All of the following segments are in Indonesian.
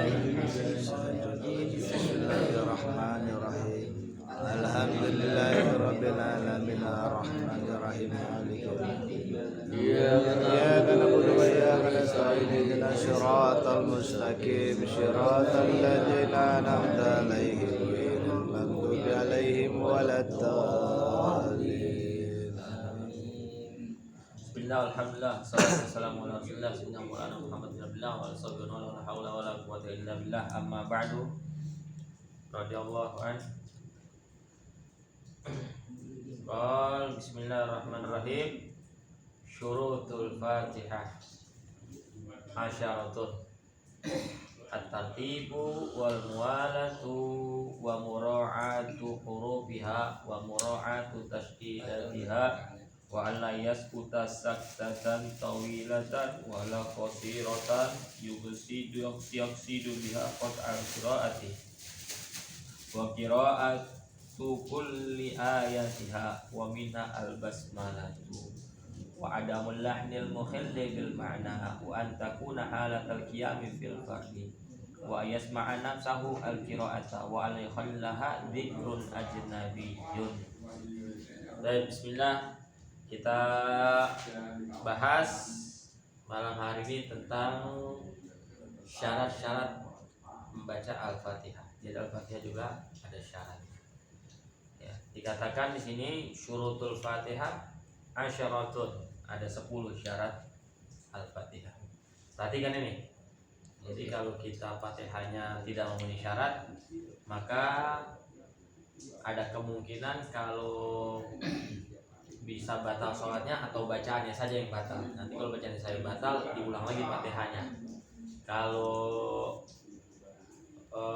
Bismillahirrahmanirrahim. Alhamdulillahirabbil alamin arrahmanirrahim maliki yaumiddin. Iyyaka na'budu wa iyyaka nasta'in ihdinas siratal mustaqim siratal ladzina an'amta 'alaihim ghairil maghdubi 'alaihim waladdallin. Bismillah, alhamdulillah, salatu wassalamu ala rasulillah sayyidina Maulana Muhammad bin Abdullah wa ala sahbihi wa la haula wa la quwwata illa billah, amma ba'du. Radhiyallahu an. Qal bismillahirrahmanirrahim. Syurutul Fatihah asyaratun. At-tartibu wal muwalatu wa mura'atu hurufiha wa mura'atu tashdidatiha wa alla yaskuta saktatan tawilatan wa la qasiratan yuksidu biha qat'al qiraati wa qira'atu kulli ayatiha wa minha al-basmalatu wa adamul lahnil mukhilli bil ma'na wa an takuna halatal qiyami fil fardi wa yasma'a nafsahu al-qira'ata wa la yakhallaha dzikrun ajnabiyyun. Baik, bismillah. Kita bahas malam hari ini tentang syarat-syarat membaca Al-Fatihah. Jadi Al-Fatihah juga ada syarat. Ya, dikatakan di sini syurutul Fatihah asyaratun, ada 10 syarat Al-Fatihah. Perhatikan ini. Jadi kalau kita Fatihahnya tidak memenuhi syarat, maka ada kemungkinan kalau bisa batal sholatnya atau bacaannya saja yang batal. Nanti kalau bacaannya saya batal, diulang lagi Fatihahnya. Kalau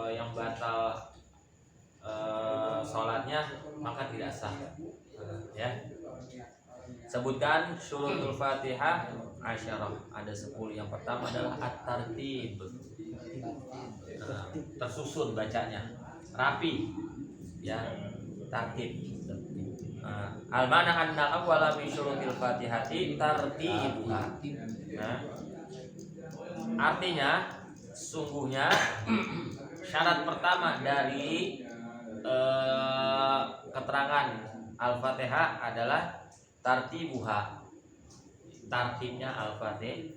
yang batal sholatnya, maka tidak sah. Ya. Sebutkan syurutul Fatihah asyarah, ada 10. Yang pertama adalah at-tartib. Tersusun bacanya, rapi. Ya, tartib. Al-mana anna awwala min syurutil Fatihati tartibuha. Artinya sungguhnya syarat pertama dari keterangan Al-Fatihah adalah tartibuha. Tartibnya Al-Fatihah.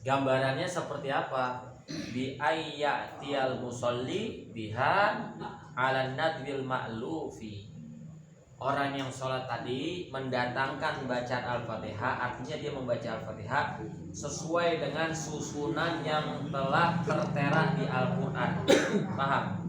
Gambarannya seperti apa? Bi ayyatiyal musalli biha 'alan nadwil ma'lufi. Orang yang sholat tadi mendatangkan bacaan Al-Fatihah, artinya dia membaca Al-Fatihah sesuai dengan susunan yang telah tertera di Al-Quran. Paham?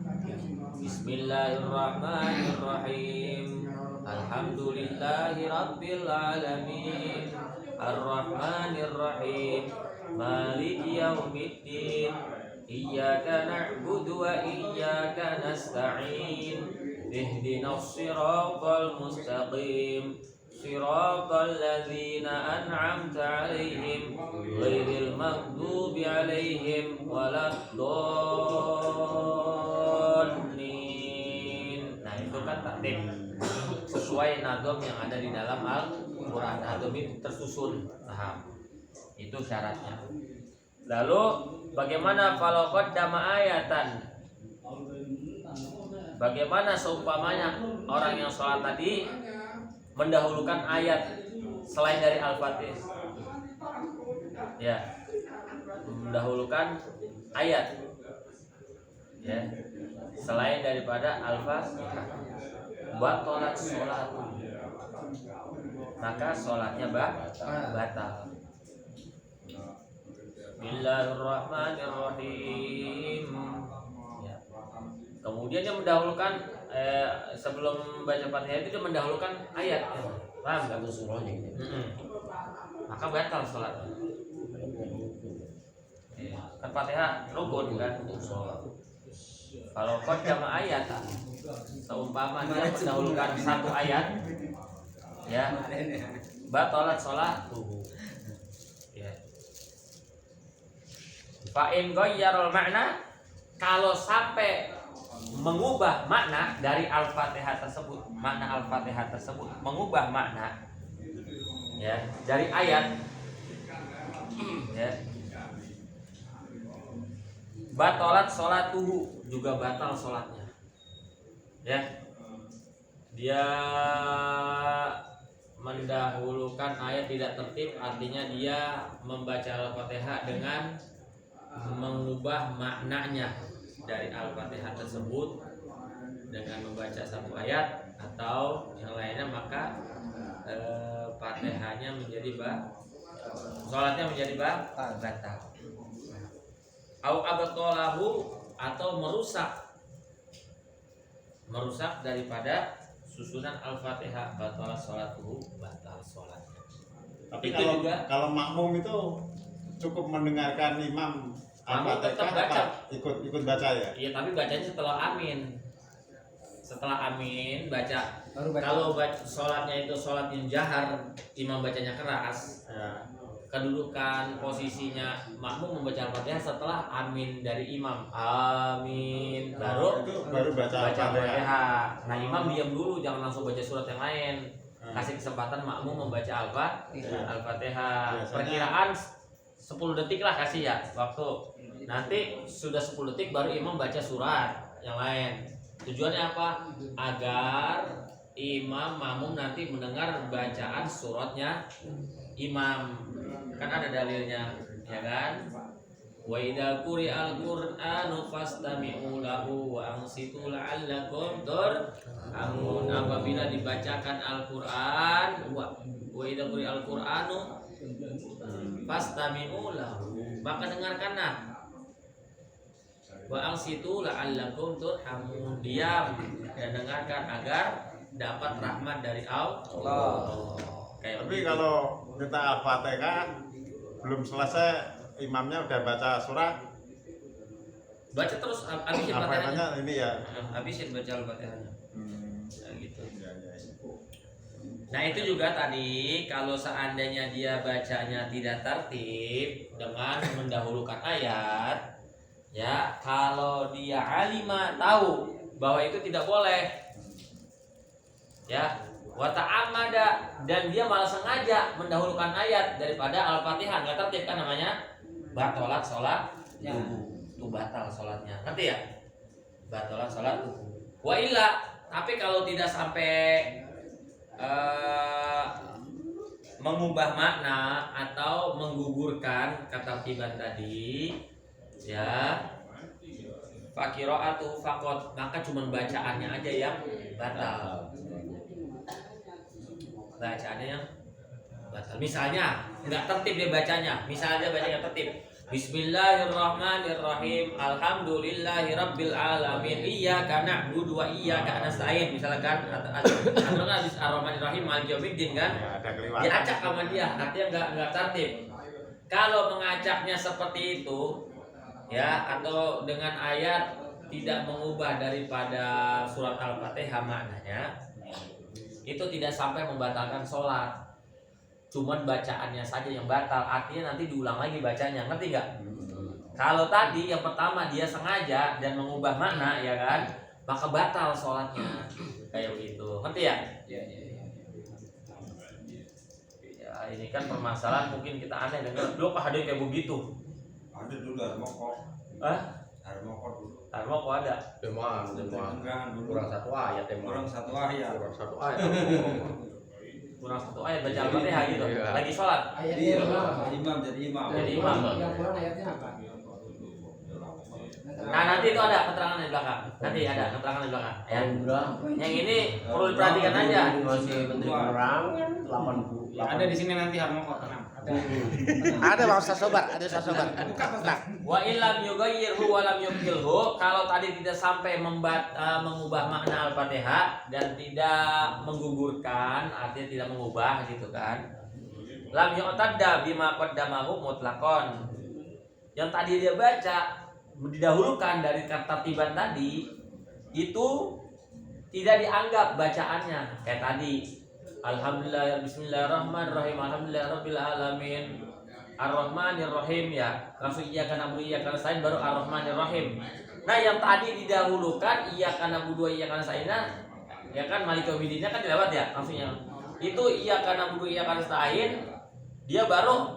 Bismillahirrahmanirrahim. Alhamdulillahi rabbil alamin. Ar-Rahmanirrahim. Maliki yaumiddin. Iyyaka na'budu wa iyyaka nasta'in. Ihdinas siratal mustaqim. Siratal ladzina an'amta 'alaihim ghairil maghdubi 'alaihim waladdallin. Nah, itu kan tartib sesuai nadom yang ada di dalam Al-Qur'an. Nadom itu tersusun, paham? Itu syaratnya. Lalu bagaimana kalau qaddama ayatan? Bagaimana seumpamanya orang yang sholat tadi mendahulukan ayat selain dari Al-Fatihah? Ya, mendahulukan ayat, ya, selain daripada Al-Fatihah. Batalat sholat, maka sholatnya batal. Bismillahirrahmanirrahim. Kemudian dia mendahulukan sebelum baca Fatihah itu dia mendahulukan ayat. Paham enggak? Maka batal salat. Kan Fatihah rukun kan? Kalau qaddama ayat, seumpama dia mendahulukan satu ayat, ya, batalat salat. Ya. Fa in ghayyarul makna, kalau sampai mengubah makna dari Al-Fatihah tersebut, makna Al-Fatihah tersebut mengubah makna, ya, dari ayat, ya, batalat sholatuhu, juga batal sholatnya. Ya, dia mendahulukan ayat tidak tertib, artinya dia membaca Al-Fatihah dengan mengubah maknanya dari Al-Fatihah tersebut dengan membaca satu ayat atau yang lainnya, maka Fatihahnya menjadi sholatnya menjadi batal. Au abtalahu, atau merusak daripada susunan Al-Fatihah, batal sholatuhu, batal sholatnya. Tapi Itu kalau makmum itu cukup mendengarkan imam tetap baca. ikut baca ya. Iya, tapi bacanya setelah amin. Setelah amin baca. Baru baca. Kalau sholatnya itu sholat yang jahar, imam bacanya keras. Ya. Kedudukan posisinya makmum membaca Al-Fatihah setelah amin dari imam. Amin. Baru baca Al-Fatihah. Nah, imam diam dulu, jangan langsung baca surat yang lain. Kasih kesempatan makmum membaca Al-Fatihah. Perkiraan 10 detik lah kasih ya waktu. Nanti sudah 10 detik baru imam baca surat yang lain. Tujuannya apa? Agar imam makmum nanti mendengar bacaan suratnya imam. Kan ada dalilnya, ya kan? Wa idza quri'al qur'anu fastami'u lahu wa ansitu la'allakum turhamun. Apabila dibacakan Al-Qur'an, wa idza quri'al qur'anu fastami'u lahu, maka dengarkanlah. Wa ansitu la'allakum turhamun, diam dan dengarkan agar dapat rahmat dari Allah. Tapi kalau kita Al-Fatihah belum selesai, imamnya udah baca surat, baca terus, habisin Fatihahnya. Ini ya. Habisin baca Al-Fatihahnya. Nah, gitu. Ya. Nah, itu juga tadi kalau seandainya dia bacanya tidak tertib dengan mendahulukan ayat, ya, kalau dia alima tahu bahwa itu tidak boleh, ya, wa ta'amada, dan dia malah sengaja mendahulukan ayat daripada Al-Fatihah, nggak tertib kan namanya, batalat sholat, Ya. itu batal sholatnya, ngerti ya? Batalat sholat. Wa illa, tapi kalau tidak sampai mengubah makna atau menggugurkan ketertiban tadi, ya, fakira'atu faqat, maka cuma bacaannya aja yang batal. Bacaannya yang batal. Misalnya nggak tertib dia bacanya. Misalnya dia bacanya tertib. Bismillahirrahmanirrahim. Alhamdulillahirabbil alamin. Iyyaka na'budu wa iyyaka nasta'in. Misalkan atau habis Ar-Rahmanir-Rahim Maliki Yaumiddin kan? Ya, ada kelewatan. Dia acak sama dia, artinya nggak tertib. Kalau mengacaknya seperti itu, ya, atau dengan ayat tidak mengubah daripada surat Al-Fatihah maknanya, itu tidak sampai membatalkan sholat, cuman bacaannya saja yang batal, artinya nanti diulang lagi bacanya, ngerti nggak? Kalau tadi yang pertama dia sengaja dan mengubah makna, ya kan, maka batal sholatnya, kayak begitu, ngerti ya? Ya, ini kan permasalahan mungkin kita aneh dengar, lu apa ada yang kayak begitu? Ada dulu Armoko. Hah? Armoko dulu. Armoko ada? Demam. Kurang satu ayat demam. Kurang satu ayat. Kurang satu ayat. Kurang satu ayat baca Al-Fatihah gitu, Iya. lagi sholat. Ayatnya berapa? Imam jadi imam. Jadi imam. Yang kurang ayatnya apa? Nah, nanti itu ada keterangan di belakang. Nanti ada keterangan di belakang. Ya. Yang ini perlu diperhatikan aja. Masih menteri penerangan 80. Ada di sini nanti Harmoko tenang. Ada Bang Sasobar, ada Sasobar. Nah, Wa illam yughayyirhu wa lam yubtilhu, kalau tadi tidak sampai mengubah makna Al-Fatihah dan tidak menggugurkan, artinya tidak mengubah gitu kan. Lam yu'tadda bima qaddamahu mutlaqan. Yang tadi dia baca didahulukan dari ketertiban tadi itu tidak dianggap bacaannya kayak tadi. Alhamdulillah, bismillahirrahmanirrahim, alhamdulillahirabbil alamin, arrahmanirrahim, ya, langsung iyyaka na'budu wa iyyaka nasta'in baru arrahmanirrahim. Nah, yang tadi didahulukan iyyaka na'budu wa iyyaka nasta'in, ya kan, Maliki Yaumiddinnya kan dilewat ya, langsungnya itu iyyaka na'budu wa iyyaka nasta'in, dia baru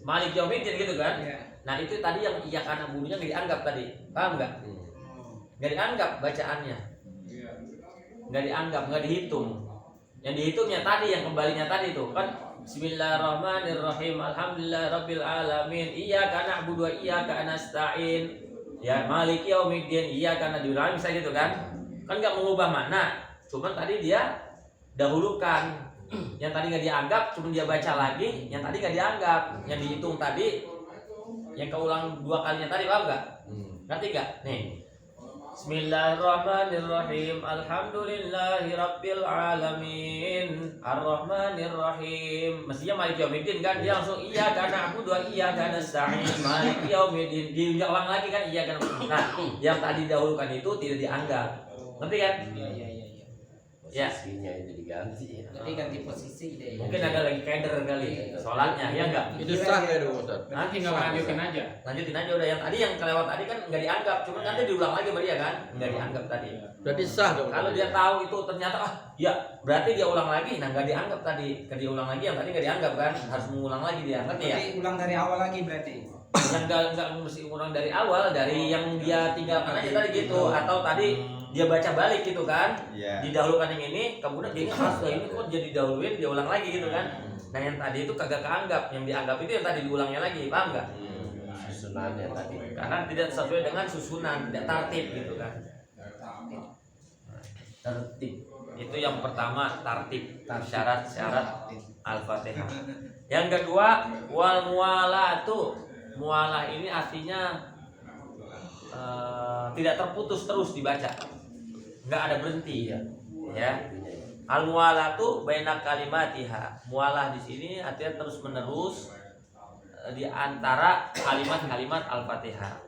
Maliki Yaumiddin gitu kan. Nah itu tadi yang iya karena bunuhnya nggak dianggap tadi, paham nggak? Nggak dianggap bacaannya, nggak dianggap, nggak dihitung. Yang dihitungnya tadi, yang kembalinya tadi tuh kan Bismillahirrahmanirrahim, Alhamdulillahirabbil alamin, iyyaka na'budu wa iyyaka nasta'in, ya maliki yaumiddin, iyyaka diulangi bisa gitu kan? Kan nggak mengubah makna, cuman tadi dia dahulukan. Yang tadi nggak dianggap, cuma dia baca lagi. Yang tadi nggak dianggap, yang dihitung tadi, yang keulang 2 kalinya tadi, paham nggak? Ngerti nggak? Nih, Bismillahirrahmanirrahim, Alhamdulillahirabbil alamin, Arrahmanirrahim. Mestinya maliki yaumiddin kan, dia langsung iyyaka na'budu wa iyyaka nasta'in, maliki yaumiddin. Diulang lagi kan iyyaka na'budu. Nah, yang tadi dahulukan itu tidak dianggap. Ngerti kan? Iya. Ya. Posisinya itu diganti. Jadi ganti posisi deh. Mungkin ada lagi keder kali sholatnya, ya enggak? Itu sah ya dong Ustaz? Nanti tinggal lanjutin aja. Lanjutin aja udah, yang tadi yang kelewat tadi kan nggak dianggap, cuma nanti diulang lagi sama dia kan, nggak dianggap tadi. Berarti sah dong. Kalau dia tahu itu ternyata ya berarti dia ulang lagi, nah nggak dianggap tadi, kalau dia ulang lagi yang tadi nggak dianggap kan, harus mengulang lagi dia, ngerti ya? Berarti ulang dari awal lagi berarti. Yang nggak mesti ulang dari awal, dari yang dia tinggalkan aja tadi gitu, atau tadi dia baca balik gitu kan, Iya. didahulukan yang ini, kemudian dia ingat ini kok jadi dahuluin, dia ulang lagi gitu kan. Nah yang tadi itu kagak keanggap, yang dianggap itu yang tadi diulangnya lagi, paham nggak? Susunannya tadi. Karena tidak sesuai dengan susunan, tidak tertib gitu kan. Tertib itu yang pertama, tertib, syarat-syarat Al-Fatihah. Yang kedua, wal mualatu. Mualah ini artinya tidak terputus terus dibaca, nggak ada berhenti ya. Al mualatu baina kalimatiha. Mualah di sini artinya terus menerus di antara kalimat-kalimat Al-Fatihah.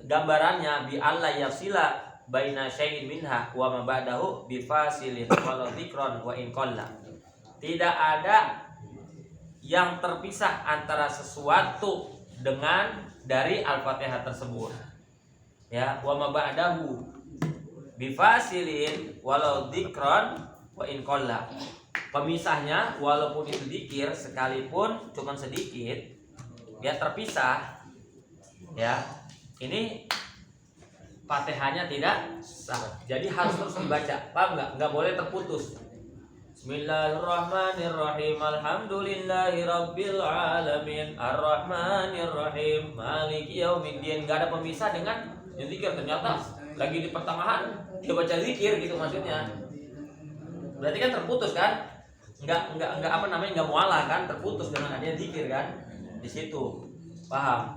Gambarannya bi alla yasila baina syai'in minha wa ma ba'dahu bi fasilin wa dzikron wa in qalla. Tidak ada yang terpisah antara sesuatu dengan dari Al-Fatihah tersebut. Ya, wa ma ba'dahu bi fasilin walau dzikron wa in qalla. Pemisahnya walaupun itu dzikir sekalipun cuman sedikit, ya terpisah. Ya. Ini Fatihahnya tidak sah. Jadi harus terus dibaca. Paham enggak? Enggak boleh terputus. Bismillahirrahmanirrahim. Alhamdulillahirabbil alamin. Arrahmanirrahim. Maliki yaumiddin. Enggak ada pemisah dengan zikir. Ternyata lagi di pertengahan dia baca zikir gitu maksudnya. Berarti kan terputus kan? Enggak apa namanya? Enggak mualah kan? Terputus dengan adanya zikir kan? Di situ. Paham?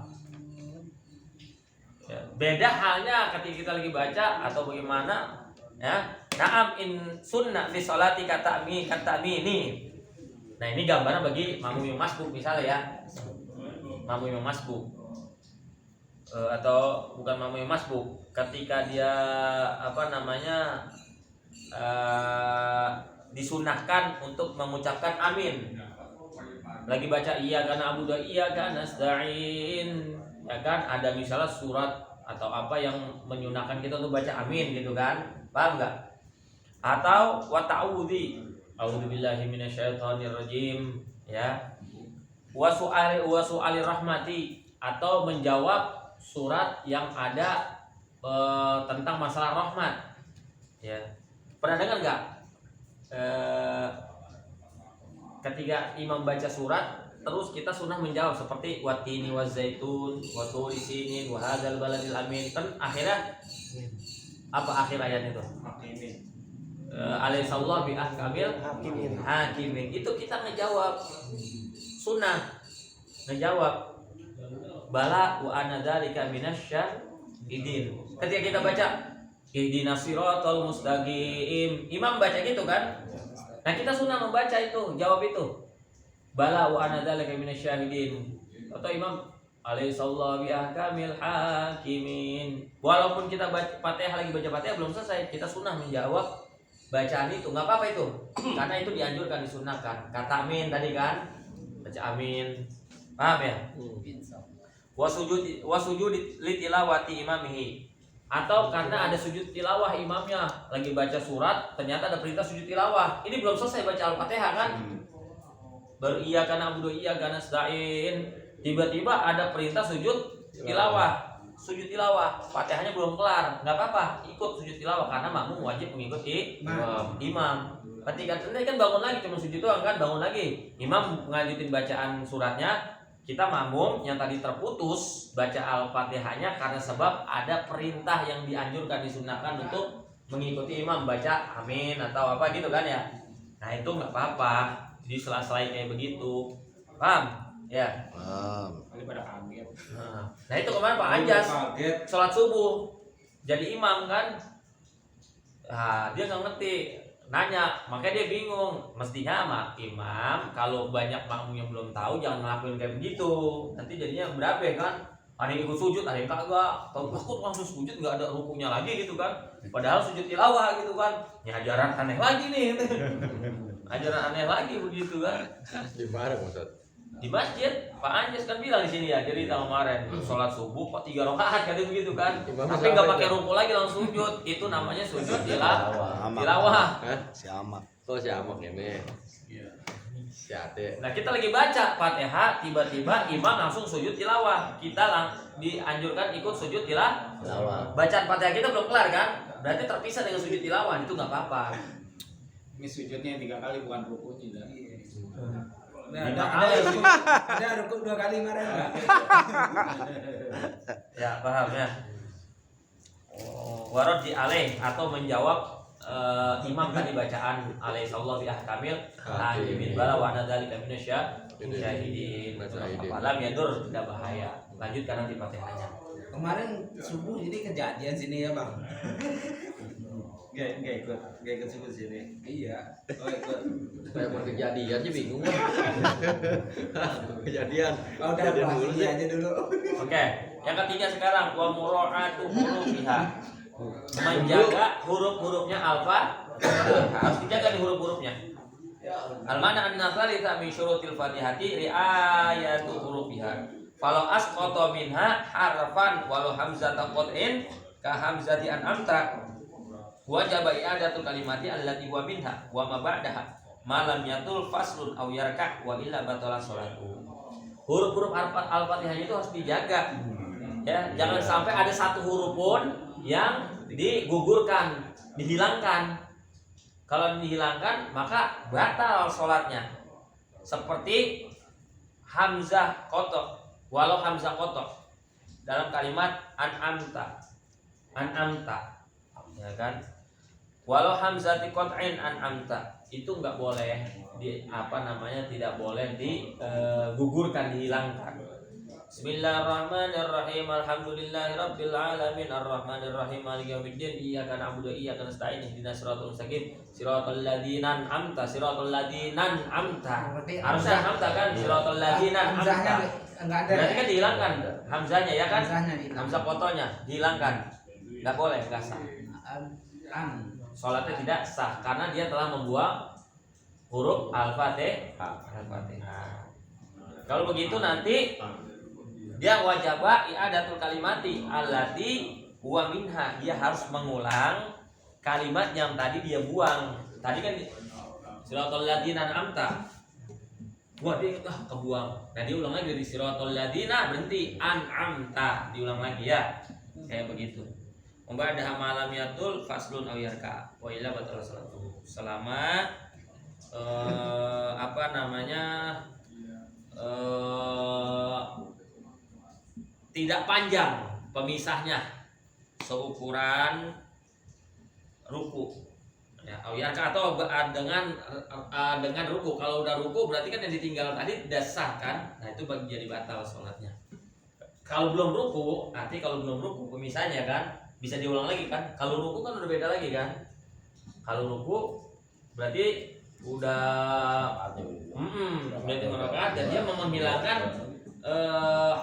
Ya, beda halnya ketika kita lagi baca atau bagaimana ya. Na'am in sunnah fi sholati kata'mini. Nah, ini gambaran bagi makmum yang masbuk misalnya ya. Makmum yang masbuk. Atau bukan makmum yang masbuk, ketika dia disunahkan untuk mengucapkan amin. Lagi baca iyyaka na'budu wa iyyaka nasta'in. Ya kan, ada misalnya surat atau apa yang menyunahkan kita untuk baca amin gitu kan, paham nggak? Atau wa ta'udzi, a'udzubillahi minasyaitonirrajim, ya. Wa su'ali rahmati, atau menjawab surat yang ada tentang masalah rahmat, ya. Pernah dengar nggak? Ketika imam baca surat terus kita sunnah menjawab seperti watini wazaitun waturi sinin wa hadzal baladil amin. Kan akhirnya apa akhir ayat itu? Alaihissallahu bi ahkamil hakimin. Itu kita ngejawab sunnah, ngejawab bala wa ana dzalika minasyahidin. Ketika kita baca ihdinas siratal mustaqim, imam baca gitu kan? Nah, kita sunnah membaca itu, jawab itu. Bala wa ana dzalika minasyahidin. Atau imam alaihissallahu bi ahkamil hakimin. Walaupun kita baca Fatihah, lagi baca Fatihah belum selesai, kita sunnah menjawab bacaan itu. Enggak apa-apa itu. Karena itu dianjurkan, disunnahkan. Kata amin tadi kan? Baca amin. Paham ya? Wa sujud li tilawati imamihi. Atau karena ada sujud tilawah imamnya, lagi baca surat ternyata ada perintah sujud tilawah. Ini belum selesai baca Al-Fatihah kan? Baru iyyaka na'budu wa iyyaka nasta'in. tiba-tiba ada perintah sujud tilawah. Sujud tilawah, Fatihahnya belum kelar, nggak apa-apa, ikut sujud tilawah karena makmum wajib mengikuti imam. Ketika ini kan bangun lagi, cuma sujud doang kan, bangun lagi. Imam ngajutin bacaan suratnya, kita makmum yang tadi terputus baca Al-Fatihahnya karena sebab ada perintah yang dianjurkan, disunahkan untuk mengikuti imam baca amin atau apa gitu kan ya. Nah itu nggak apa-apa, di sela-sela kayak begitu, paham? Ya. Daripada kaget. Nah itu kemarin Pak Anjas Kaget. sholat subuh jadi imam kan, nah, dia nggak ngerti, nanya, makanya dia bingung. Mestinya imam kalau banyak makmum yang belum tahu jangan ngelakuin kayak begitu, nanti jadinya berapa kan, ada yang ikut sujud, ada yang kagak, tahu aku langsung sujud nggak ada rukunya lagi gitu kan, padahal sujud tilawah gitu kan, ya ajaran aneh lagi nih, ajaran aneh lagi begitu kan. Di mana Ustaz? Di masjid Pak Anjas kan bilang di sini ya, jadi tahun kemarin sholat subuh kok 3 rakaat kan begitu kan, tapi nggak pakai ruku lagi langsung sujud, itu namanya sujud tilawah. Si Amak. Oh si Amak ini. Si Ade. Nah kita lagi baca Fatihah, tiba-tiba imam langsung sujud tilawah, kita dianjurkan ikut sujud tilawah. Bacaan Fatihah kita belum kelar kan, berarti terpisah dengan sujud tilawah, itu nggak apa-apa. Ini sujudnya 3 kali bukan rukunya dah. Ada rukuk 2 kali kemarin enggak? Ya paham ya. Warad di alaih atau menjawab imam tadi bacaan alaih sallallahu bi ahkamil hakimin bala wa nadzalika minasyahidin. Alam yadur, tidak bahaya. Lanjutkan nanti Fatihahnya. Kemarin subuh jadi kejadian sini ya bang. Gak ikut subuh sini. Iya. Oh ikut. Supaya mau kejadian aja bingung. Kejadian. Oh udah dulu aja dulu. Oke, yang ketiga sekarang wa mura'atu hurufiha. Menjaga huruf-hurufnya alfa, harus dijaga nih huruf-hurufnya. Al-mana an-nasalisa min syurutil Fatihati ri'ayatu hurufiha. Kalau asqata minha harfan walau hamzatan qat'in ka hamzati an'amta wajib i'adatul kalimati allati huwa minha wa ma ba'daha malam yatul faslun aw yarka' wa illa batala sholatu. Huruf-huruf Al-Fatihah itu harus dijaga. Ya, jangan sampai ada satu huruf pun yang digugurkan, dihilangkan. Kalau dihilangkan maka batal sholatnya. Seperti hamzah kotok, walau hamzah kotok dalam kalimat an'amta, ya kan? Walau hamzati qat'in an'amta itu nggak boleh tidak boleh digugurkan, dihilangkan. Bismillahirrahmanirrahim. Alhamdulillahirabbil alamin arrahmanir rahim maliki yaumiddin iyyaka na'budu wa iyyaka nasta'in ihdinas siratal mustaqim siratal ladzina an'amta harusnya an'amta kan, siratal ladzina an'amta Enggak ada. berarti kan dihilangkan hamzanya ya kan, hamzah kotonya dihilangkan, nggak boleh, nggak sah, sholatnya tidak sah karena dia telah membuang huruf Al-Fatihah. Kalau begitu nanti dia wajaba i'adatul kalimati allati huwa minha, dia harus mengulang kalimat yang tadi dia buang. Tadi kan siratal ladzina an'amta, wah dia kebuang. Nah dia ulang lagi dari siratal ladzina, berhenti an'amta, diulang lagi ya, kayak begitu. Memba'daha malam yatul faslun aw yarka wa illa batala salatu. Selama tidak panjang pemisahnya seukuran ruku ya, atau dengan ruku. Kalau udah ruku berarti kan yang ditinggal tadi tidak sah kan, nah itu jadi batal sholatnya. Kalau belum ruku, nanti kalau belum ruku pemisahnya kan bisa diulang lagi kan. Kalau ruku kan udah beda lagi kan. Kalau ruku berarti udah berarti merakaat dan dia menghilangkan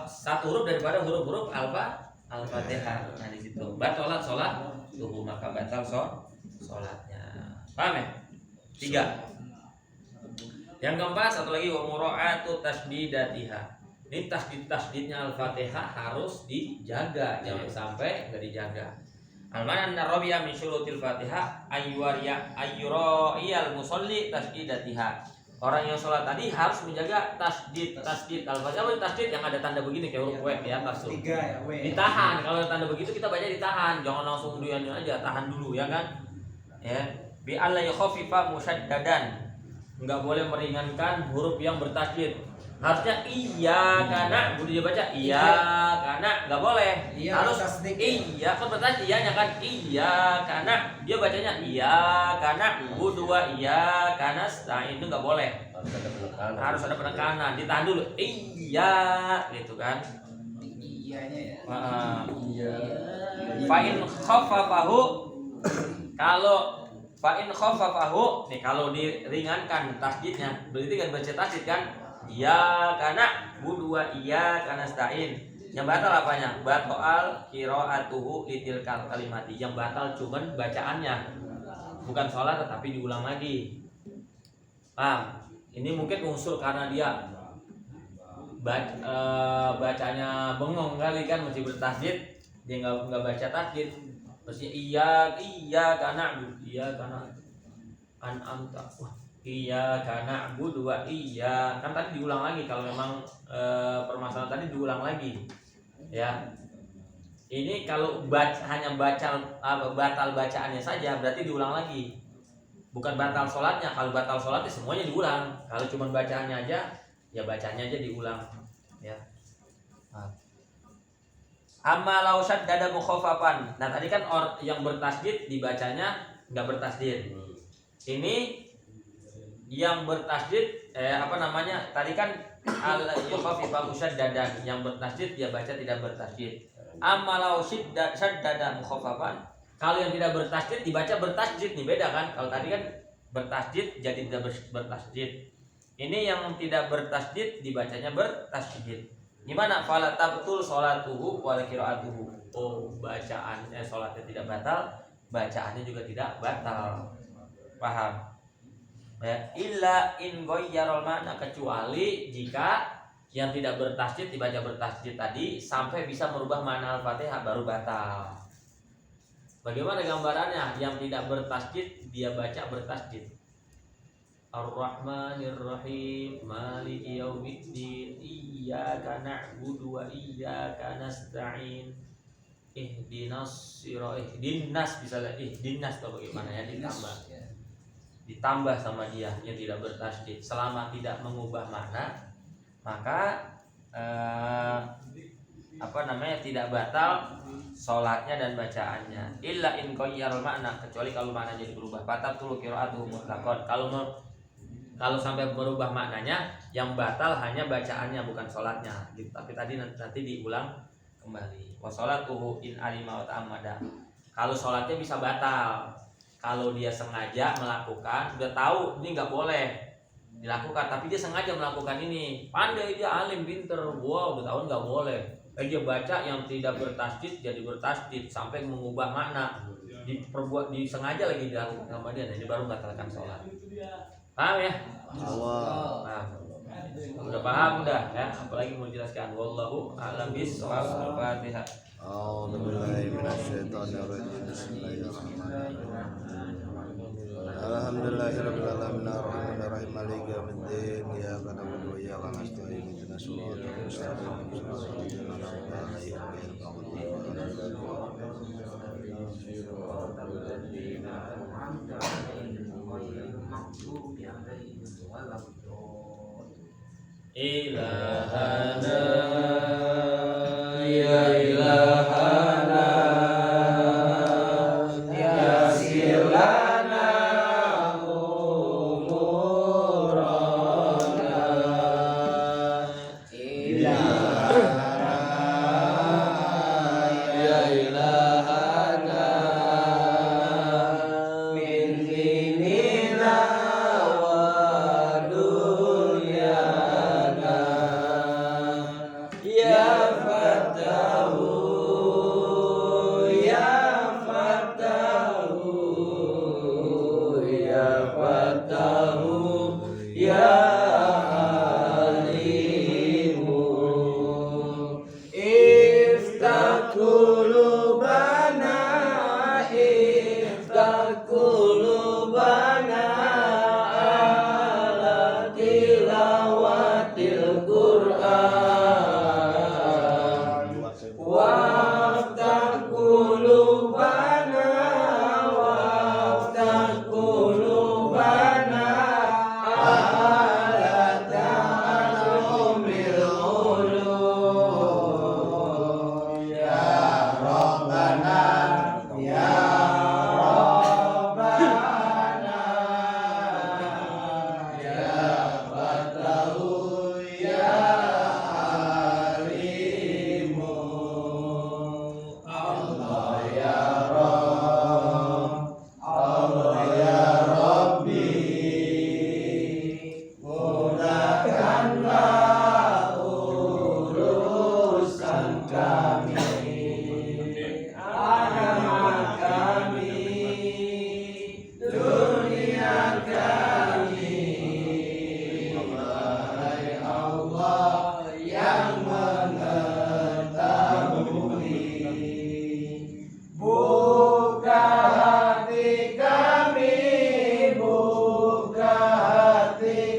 satu huruf daripada huruf-huruf Al-Fatihah. Nah di situ batalat sholat tubuh, maka batal sholatnya. Paham ya? 3. Yang keempat satu lagi wa mura'atu tasdidatiha. Ini tasdidnya Al-Fatihah harus dijaga, jangan sampai nggak dijaga. Al-mana an-rabiya min syurutil Fatihah ayyuriyal musolli tasdidatiha. Orang yang sholat tadi harus menjaga tasdid al-fatihah. Apa tasdid yang ada tanda begini kayak huruf W ya, tasdid. 3 ya, W. Ditahan, kalau ada tanda begitu kita baca ditahan, jangan langsung duyannya aja, tahan dulu ya kan. Ya, bi alla yakhafifa musyaddadan. Enggak boleh meringankan huruf yang bertasdid. Harusnya iya karena udah dia baca iya karena nggak boleh. Iya, harus tasdid. iya kan bertasdid iyanya kan iya karena dia bacanya iya karena dua iya karena nah itu nggak boleh. Harus ada penekanan, ditahan dulu iya gitu kan. Iyanya ya. Iya. Fa'in khaffafahu, kalau fa'in khaffafahu nih, kalau diringankan tasdidnya berarti kan baca tasdid kan iya karena dua iya karena stain. Yang batal apanya? Batal qiraatuhu litil kalimati. Yang batal cuman bacaannya, bukan sholat tetapi diulang lagi. Paham? Ini mungkin unsur karena dia bacanya bengong kali kan, masih bertasdid, dia nggak baca tasdid, mesti iya karena an'amta, iya karena dua iya kan tadi diulang lagi. Kalau memang permasalahan tadi diulang lagi ya. Ini kalau hanya batal bacaannya saja berarti diulang lagi, bukan batal sholatnya. Kalau batal sholatnya semuanya diulang, kalau cuma bacaannya aja ya bacanya aja diulang ya. Amma law syaddada mukhaffafan. Nah tadi kan yang bertasdid dibacanya nggak bertasdid. Ini yang bertasdid tadi kan al yukhaffifa musyaddadan, yang bertasdid dia baca tidak bertasdid. Amma law syaddada mukhaffafan, kalau yang tidak bertasdid dibaca bertasdid nih, beda kan. Kalau tadi kan bertasdid jadi tidak bertasdid. Ini yang tidak bertasdid dibacanya bertasdid. Gimana? Fala tabtul sholatuhu wa qiraatuhu. Oh, bacaannya sholatnya tidak batal, bacaannya juga tidak batal. Paham? Ya, illa in ghayyarul makna, kecuali jika yang tidak bertasdid dibaca bertasdid tadi sampai bisa merubah makna Al-Fatihah baru batal. Bagaimana gambarannya? Yang tidak bertasdid dia baca bertasdid. Ar-Rahmanir-Rahim Maliki yaumiddin Iyyaka na'budu wa iyyaka nasta'in Ihdinas bisa lihat ihdinas atau bagaimana ya, ditambah sama dia yang tidak bertasdid. Selama tidak mengubah makna maka tidak batal sholatnya dan bacaannya. Illa in qayyarul makna, kecuali kalau maknanya berubah. Batal qiraatuhu mutlaqan. Kalau sampai berubah maknanya, yang batal hanya bacaannya bukan sholatnya. Tapi tadi nanti diulang kembali. Wa sholatuhu in alima wa ta'ammada. Kalau sholatnya bisa batal kalau dia sengaja melakukan, udah tahu ini nggak boleh dilakukan, tapi dia sengaja melakukan ini. Pandai dia, alim, pinter, udah tahu nggak boleh. Dia baca yang tidak bertasdid jadi bertasdid sampai mengubah makna, disengaja lagi dilakukan sama dia, jadi baru batalkan sholat. Paham ya? Paham. Udah paham udah ya, apalagi mau jelaskan. Wallahu a'lam bishawab. Al-Fatihah. A'udzubillahi minasyaitonirrajim. Bismillahirrahmanirrahim. Alhamdulillahirabbil alamin arrahmanirrahim maliki yaumiddin iyyaka na'budu wa iyyaka nasta'in ihdinas siratal mustaqim siratal ladzina an'amta 'alaihim ghairil maghdubi 'alaihim Ilahana ya ilahana ya silana umurana ilahana ya ilahana min dinina wa dunyana ya fatahu ya fatahu ya fatahu ya alimu iftah qulubana qulubana waftah qulubana ala ta'allumil ulum ya Rabbana ya Rabbana ya Fatahu ya Alimu Allah ya Rabb Allah ya Rabbi mudahkanlah urusan kami agama kami dunia kami wahai Allah yang mengetahui buka hati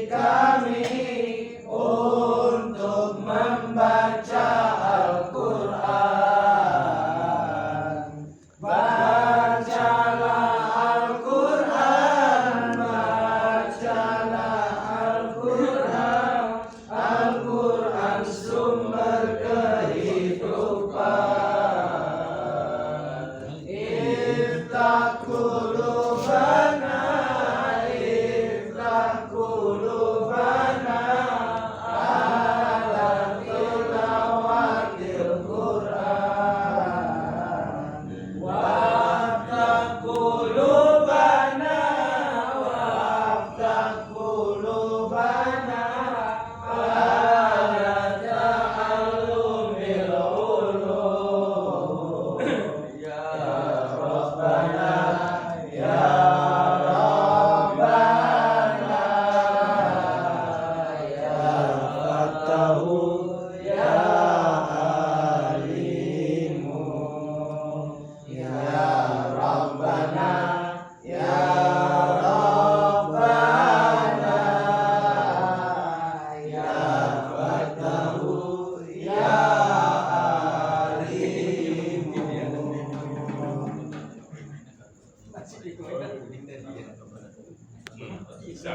kami untuk membaca Al-Quran bacalah Al-Quran Al-Quran sumber kehidupan iftah qulubana ala tilawatil Quran waftah qulubana ala ta'allumil ulum ya Rabbana ya Rabbana ya Fatahu ya Alimu ya Rabbana ya Rabbana ya Fatahu ya Alimu Bisa.